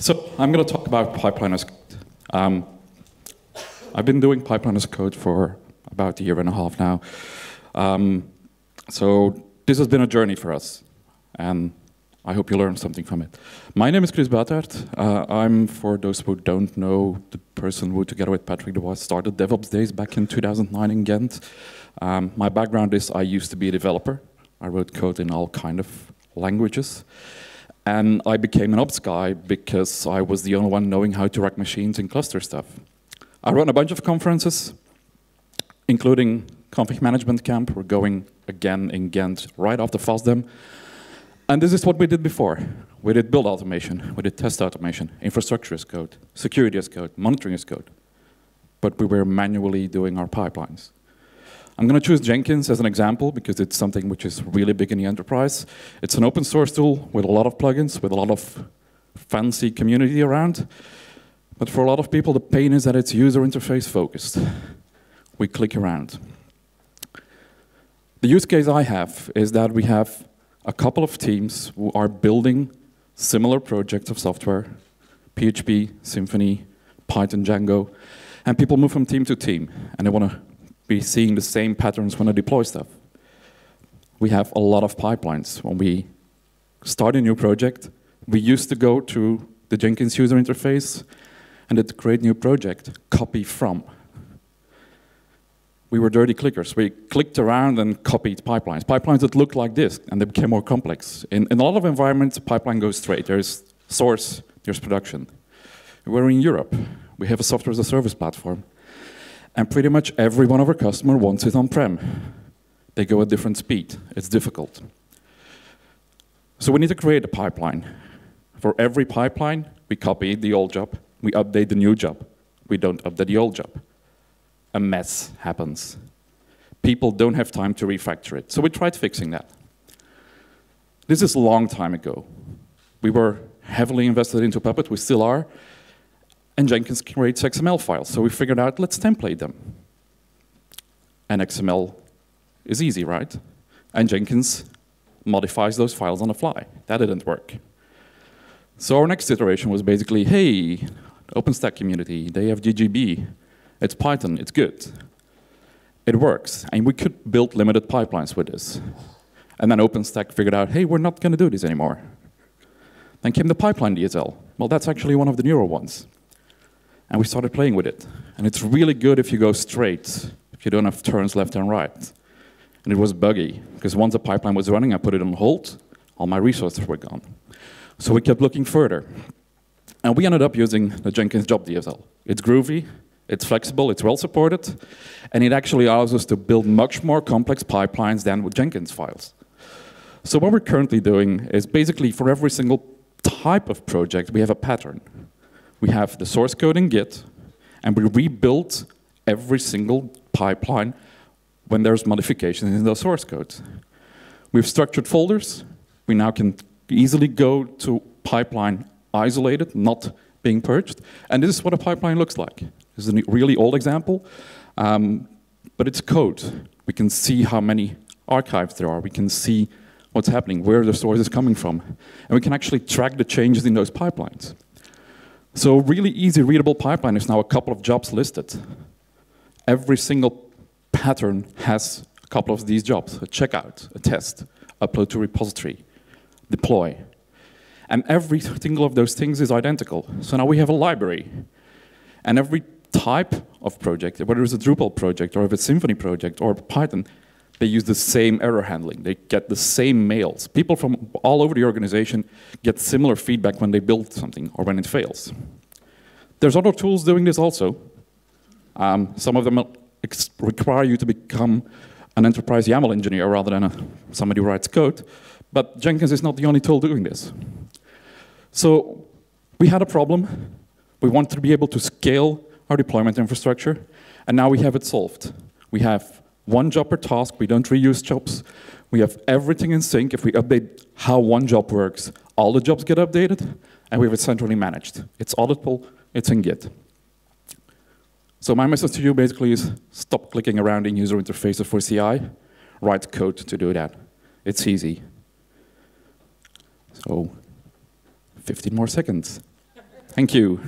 So I'm going to talk about pipeline as code. I've been doing pipeline as code for about a year and a half now. So this has been a journey for us, and I hope you learned something from it. My name is Kris Buytaert. I'm, for those who don't know, the person who, together with Patrick DeWitt, started DevOpsDays back in 2009 in Ghent. My background is I used to be a developer. I wrote code in all kind of languages. And I became an ops guy because I was the only one knowing how to rack machines and cluster stuff. I run a bunch of conferences, including Config Management Camp. We're going again in Ghent right after FOSDEM. And this is what we did before. We did build automation, we did test automation, infrastructure as code, security as code, monitoring as code. But we were manually doing our pipelines. I'm going to choose Jenkins as an example because it's something which is really big in the enterprise. It's an open source tool with a lot of plugins, with a lot of fancy community around. But for a lot of people, the pain is that it's user interface focused. We click around. The use case I have is that we have a couple of teams who are building similar projects of software, PHP, Symfony, Python, Django, and people move from team to team, and they want to be seeing the same patterns when I deploy stuff. We have a lot of pipelines. When we start a new project, we used to go to the Jenkins user interface and to create new project, copy from. We were dirty clickers. We clicked around and copied pipelines. Pipelines that looked like this, and they became more complex. In a lot of environments, the pipeline goes straight. There's source, there's production. We're in Europe. We have a software as a service platform. And pretty much every one of our customers wants it on-prem. They go at different speed. It's difficult. So we need to create a pipeline. For every pipeline, we copy the old job. We update the new job. We don't update the old job. A mess happens. People don't have time to refactor it. So we tried fixing that. This is a long time ago. We were heavily invested into Puppet. We still are. And Jenkins creates XML files. So we figured out, let's template them. And XML is easy, right? And Jenkins modifies those files on the fly. That didn't work. So our next iteration was basically, hey, OpenStack community, they have GGB. It's Python, it's good. It works. And we could build limited pipelines with this. And then OpenStack figured out, hey, we're not going to do this anymore. Then came the pipeline DSL. Well, that's actually one of the newer ones. And we started playing with it. And it's really good if you go straight, if you don't have turns left and right. And it was buggy, because once the pipeline was running, I put it on hold, all my resources were gone. So we kept looking further. And we ended up using the Jenkins job DSL. It's groovy, it's flexible, it's well supported, and it actually allows us to build much more complex pipelines than with Jenkins files. So what we're currently doing is basically for every single type of project, we have a pattern. We have the source code in Git, and we rebuild every single pipeline when there's modifications in those source codes. We've structured folders. We now can easily go to pipeline isolated, not being purged. And this is what a pipeline looks like. This is a really old example, but it's code. We can see how many archives there are. We can see what's happening, where the source is coming from. And we can actually track the changes in those pipelines. So a really easy readable pipeline is now a couple of jobs listed. Every single pattern has a couple of these jobs: a checkout, a test, upload to repository, deploy. And every single of those things is identical. So now we have a library. And every type of project, whether it's a Drupal project or if it's a Symfony project or Python, they use the same error handling. They get the same mails. People from all over the organization get similar feedback when they build something or when it fails. There's other tools doing this also. Some of them require you to become an enterprise YAML engineer rather than somebody who writes code. But Jenkins is not the only tool doing this. So we had a problem. We wanted to be able to scale our deployment infrastructure, and now we have it solved. We have one job per task. We don't reuse jobs. We have everything in sync. If we update how one job works, all the jobs get updated, and we have it centrally managed. It's auditable. It's in Git. So my message to you basically is stop clicking around in user interfaces for CI. Write code to do that. It's easy. So 15 more seconds. Thank you.